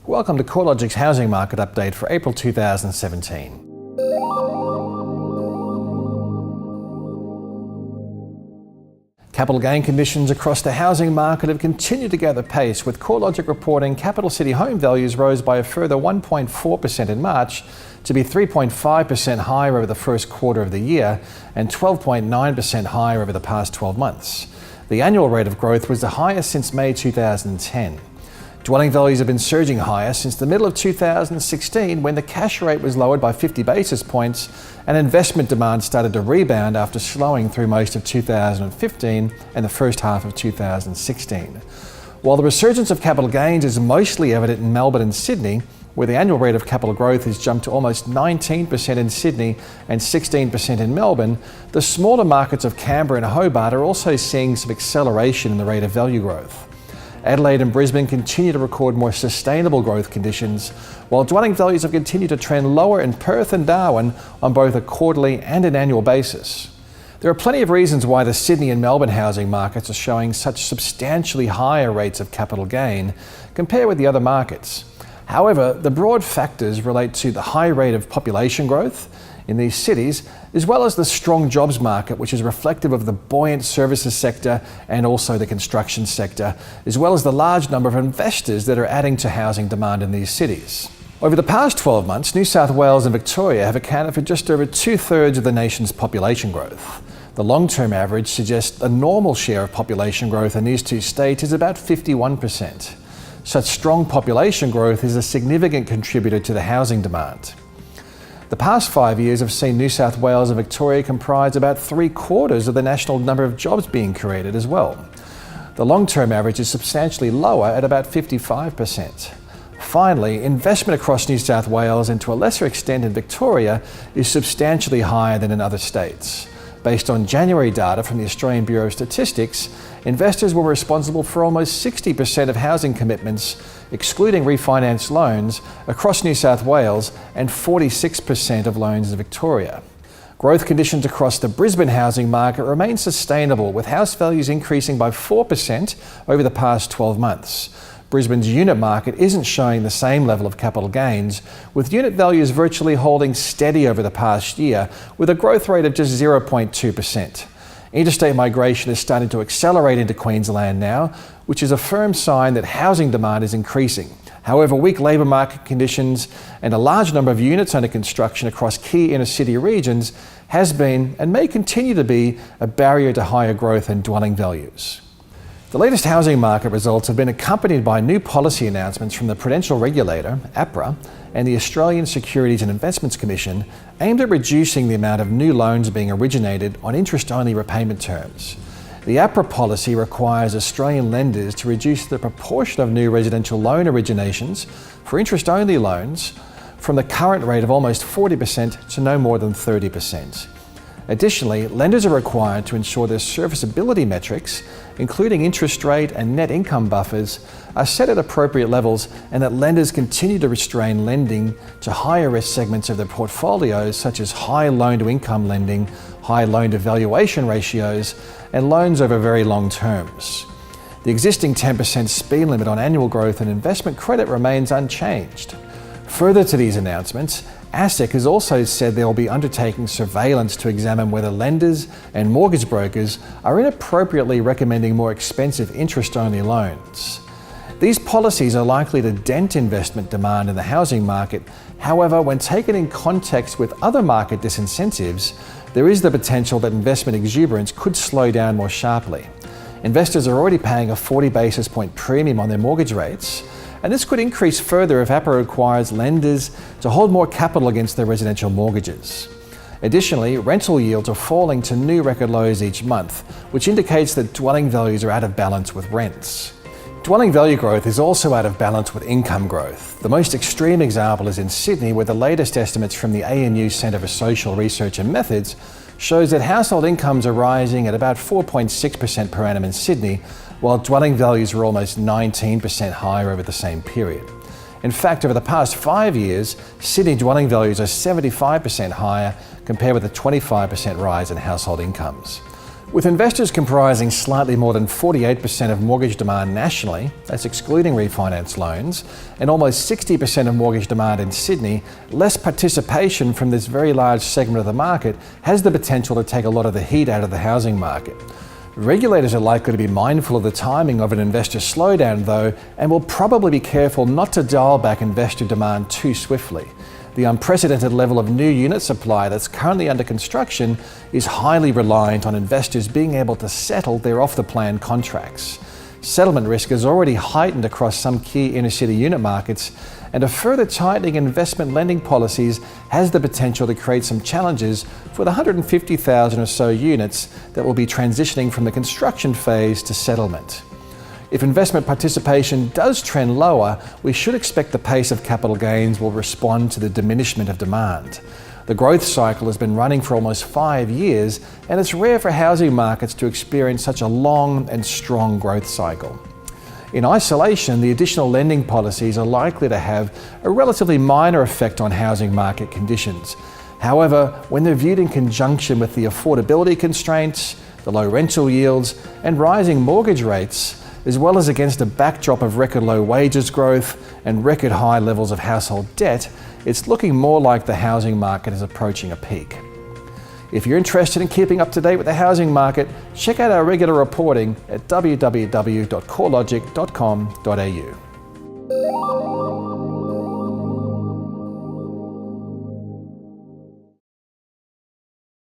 Welcome to CoreLogic's housing market update for April 2017. Capital gain conditions across the housing market have continued to gather pace, with CoreLogic reporting capital city home values rose by a further 1.4% in March to be 3.5% higher over the first quarter of the year and 12.9% higher over the past 12 months. The annual rate of growth was the highest since May 2010. Dwelling values have been surging higher since the middle of 2016, when the cash rate was lowered by 50 basis points and investment demand started to rebound after slowing through most of 2015 and the first half of 2016. While the resurgence of capital gains is mostly evident in Melbourne and Sydney, where the annual rate of capital growth has jumped to almost 19% in Sydney and 16% in Melbourne, the smaller markets of Canberra and Hobart are also seeing some acceleration in the rate of value growth. Adelaide and Brisbane continue to record more sustainable growth conditions, while dwelling values have continued to trend lower in Perth and Darwin on both a quarterly and an annual basis. There are plenty of reasons why the Sydney and Melbourne housing markets are showing such substantially higher rates of capital gain compared with the other markets. However, the broad factors relate to the high rate of population growth in these cities, as well as the strong jobs market, which is reflective of the buoyant services sector and also the construction sector, as well as the large number of investors that are adding to housing demand in these cities. Over the past 12 months, New South Wales and Victoria have accounted for just over 2/3 of the nation's population growth. The long-term average suggests a normal share of population growth in these two states is about 51%. Such strong population growth is a significant contributor to the housing demand. The past 5 years have seen New South Wales and Victoria comprise about 3/4 of the national number of jobs being created as well. The long-term average is substantially lower at about 55%. Finally, investment across New South Wales and to a lesser extent in Victoria is substantially higher than in other states. Based on January data from the Australian Bureau of Statistics, investors were responsible for almost 60% of housing commitments, excluding refinance loans, across New South Wales and 46% of loans in Victoria. Growth conditions across the Brisbane housing market remain sustainable, with house values increasing by 4% over the past 12 months. Brisbane's unit market isn't showing the same level of capital gains, with unit values virtually holding steady over the past year, with a growth rate of just 0.2%. Interstate migration is starting to accelerate into Queensland now, which is a firm sign that housing demand is increasing. However, weak labour market conditions and a large number of units under construction across key inner city regions has been, and may continue to be, a barrier to higher growth and dwelling values. The latest housing market results have been accompanied by new policy announcements from the Prudential Regulator, APRA, and the Australian Securities and Investments Commission, aimed at reducing the amount of new loans being originated on interest-only repayment terms. The APRA policy requires Australian lenders to reduce the proportion of new residential loan originations for interest-only loans from the current rate of almost 40% to no more than 30%. Additionally, lenders are required to ensure their serviceability metrics, including interest rate and net income buffers, are set at appropriate levels, and that lenders continue to restrain lending to higher risk segments of their portfolios, such as high loan-to-income lending, high loan-to-valuation ratios, and loans over very long terms. The existing 10% speed limit on annual growth and investment credit remains unchanged. Further to these announcements, ASIC has also said they will be undertaking surveillance to examine whether lenders and mortgage brokers are inappropriately recommending more expensive interest-only loans. These policies are likely to dent investment demand in the housing market. However, when taken in context with other market disincentives, there is the potential that investment exuberance could slow down more sharply. Investors are already paying a 40 basis point premium on their mortgage rates, and this could increase further if APRA requires lenders to hold more capital against their residential mortgages. Additionally, rental yields are falling to new record lows each month, which indicates that dwelling values are out of balance with rents. Dwelling value growth is also out of balance with income growth. The most extreme example is in Sydney, where the latest estimates from the ANU Centre for Social Research and Methods shows that household incomes are rising at about 4.6% per annum in Sydney, while dwelling values were almost 19% higher over the same period. In fact, over the past 5 years, Sydney dwelling values are 75% higher compared with a 25% rise in household incomes. With investors comprising slightly more than 48% of mortgage demand nationally, that's excluding refinance loans, and almost 60% of mortgage demand in Sydney, less participation from this very large segment of the market has the potential to take a lot of the heat out of the housing market. Regulators are likely to be mindful of the timing of an investor slowdown though, and will probably be careful not to dial back investor demand too swiftly. The unprecedented level of new unit supply that's currently under construction is highly reliant on investors being able to settle their off-the-plan contracts. Settlement risk is already heightened across some key inner-city unit markets, and a further tightening investment lending policies has the potential to create some challenges for the 150,000 or so units that will be transitioning from the construction phase to settlement. If investment participation does trend lower, we should expect the pace of capital gains will respond to the diminishment of demand. The growth cycle has been running for almost 5 years, and it's rare for housing markets to experience such a long and strong growth cycle. In isolation, the additional lending policies are likely to have a relatively minor effect on housing market conditions. However, when they're viewed in conjunction with the affordability constraints, the low rental yields, and rising mortgage rates, as well as against a backdrop of record low wages growth and record high levels of household debt, it's looking more like the housing market is approaching a peak. If you're interested in keeping up to date with the housing market, check out our regular reporting at www.corelogic.com.au.